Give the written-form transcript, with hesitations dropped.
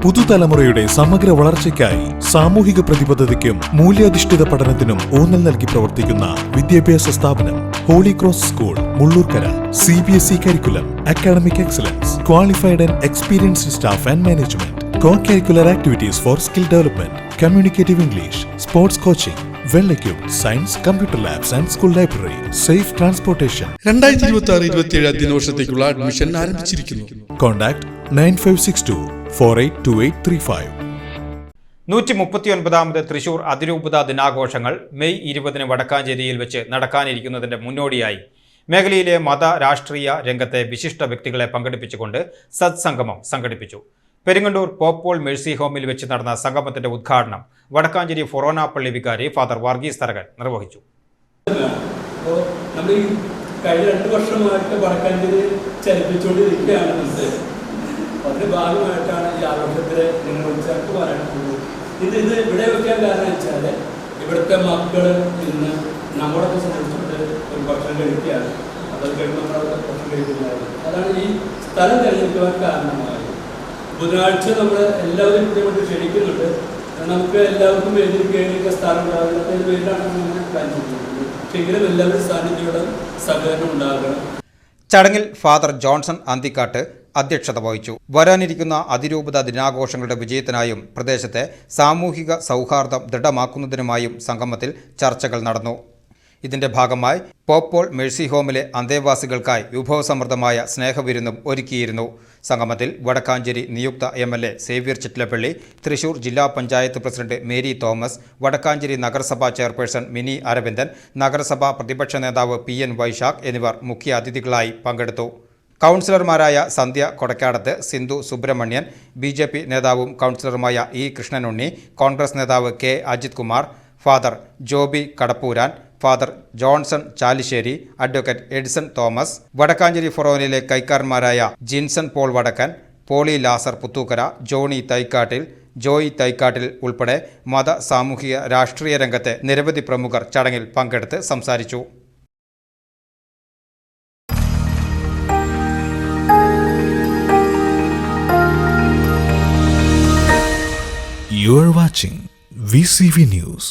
പുതുതലമുറയുടെ സമഗ്ര വളർച്ചയ്ക്കായി സാമൂഹിക പ്രതിബദ്ധതയ്ക്കും മൂല്യാധിഷ്ഠിത പഠനത്തിനും ഊന്നൽ നൽകി പ്രവർത്തിക്കുന്ന വിദ്യാഭ്യാസ സ്ഥാപനം holy cross school Mullurkara. CBSE curriculum, academic excellence, qualified and experienced staff and management, co-curricular activities for skill development, communicative English, sports coaching, well-equipped science, computer labs and school library, safe transportation. 2026-27 അധ്യയന വർഷത്തേക്കുള്ള admission ആരംഭിച്ചിരിക്കുന്നു. Contact 9562 482835. 139ാമത് Thrissur അതിരൂപത ദിനാഘോഷങ്ങൾ May 20 വടക്കാഞ്ചേരിയിൽ വെച്ച് നടക്കാനിരിക്കുന്നതിന്റെ മുന്നോടിയായി മേഖലയിലെ മത രാഷ്ട്രീയ രംഗത്തെ വിശിഷ്ട വ്യക്തികളെ പങ്കെടുപ്പിച്ചുകൊണ്ട് സത്സംഗമം സംഘടിപ്പിച്ചു. പെരിങ്ങണ്ടൂർ പോപ്പോൾ മേഴ്സി ഹോമിൽ വെച്ച് നടന്ന സംഗമത്തിന്റെ ഉദ്ഘാടനം വടക്കാഞ്ചേരി ഫൊറോന പള്ളി വികാരി ഫാദർ വർഗീസ് തരകൻ നിർവഹിച്ചു. നമ്മൾ ഈ കഴിഞ്ഞ 2 വർഷമായിട്ട് വടക്കാഞ്ചേരി ചലിപ്പിച്ചുകൊണ്ടിരിക്കുകയാണ്. അതിന്റെ ഭാഗമായിട്ടാണ് ഈ ആഘോഷത്തിൽ നിങ്ങൾ ചേർത്ത് പറയാനുള്ളത്. ഇത് ഇവിടെ വെക്കാൻ കാരണം വെച്ചാൽ ഇവിടുത്തെ മക്കൾ ഇന്ന് നമ്മളൊക്കെ സംബന്ധിച്ചിട്ട് ഒരു ഭക്ഷണം കഴിക്കുകയാണ്. അത് കഴിഞ്ഞ് നമ്മളവിടെ ഭക്ഷണം കഴിക്കുന്നതായിരുന്നു. അതാണ് ഈ സ്ഥലം തിരഞ്ഞെടുക്കുവാൻ കാരണമായത്. ബുധനാഴ്ച നമ്മൾ എല്ലാവരും ഇതേകൊണ്ട് ക്ഷണിക്കുന്നുണ്ട്. നമുക്ക് എല്ലാവർക്കും വേദിയിലേക്ക് സ്ഥലം ഉണ്ടാകുന്ന പേരിലാണ് നമ്മൾ പ്ലാൻ ചെയ്യുന്നത്. പക്ഷെങ്കിലും എല്ലാവരും സാന്നിധ്യയുടെ സഹകരണം ഉണ്ടാകണം. ചടങ്ങിൽ ഫാദർ ജോൺസൺ അന്തിക്കാട്ട് അധ്യക്ഷത വഹിച്ചു. വരാനിരിക്കുന്ന അതിരൂപത ദിനാഘോഷങ്ങളുടെ വിജയത്തിനായും പ്രദേശത്തെ സാമൂഹിക സൗഹാർദ്ദം ദൃഢമാക്കുന്നതിനുമായും സംഗമത്തിൽ ചർച്ചകൾ നടന്നു. ഇതിന്റെ ഭാഗമായി പോപ്പോൾ മേഴ്സി ഹോമിലെ അന്തേവാസികൾക്കായി വിഭവസമൃദ്ധമായ സ്നേഹവിരുന്നും ഒരുക്കിയിരുന്നു. സംഗമത്തിൽ വടക്കാഞ്ചേരി നിയുക്ത MLA സേവ്യർ ചിറ്റിലപ്പള്ളി, തൃശൂർ ജില്ലാ panchayat president Mary Thomas, Vadakkanchery നഗരസഭാ ചെയർപേഴ്സൺ മിനി അരവിന്ദൻ, നഗരസഭാ പ്രതിപക്ഷ നേതാവ് PN വൈശാഖ് എന്നിവർ മുഖ്യ അതിഥികളായി പങ്കെടുത്തു. കൗൺസിലർമാരായ സന്ധ്യ കൊടക്കാടത്ത്, സിന്ധു സുബ്രഹ്മണ്യൻ, BJP നേതാവും കൗൺസിലറുമായ E കൃഷ്ണനുണ്ണി, കോൺഗ്രസ് നേതാവ് K Ajith Kumar, father Joby Kadappooran, father Johnson Chalissery, advocate Edison Thomas, Vadakkanchery ഫൊറോനയിലെ കൈക്കാരന്മാരായ ജിൻസൺ പോൾ വടക്കൻ, പോളി ലാസർ പുത്തൂക്കര, ജോണി തൈക്കാട്ടിൽ, ജോയി തൈക്കാട്ടിൽ ഉൾപ്പെടെ മത സാമൂഹിക രാഷ്ട്രീയ രംഗത്തെ നിരവധി പ്രമുഖർ ചടങ്ങിൽ പങ്കെടുത്ത് സംസാരിച്ചു. You are watching VCV News.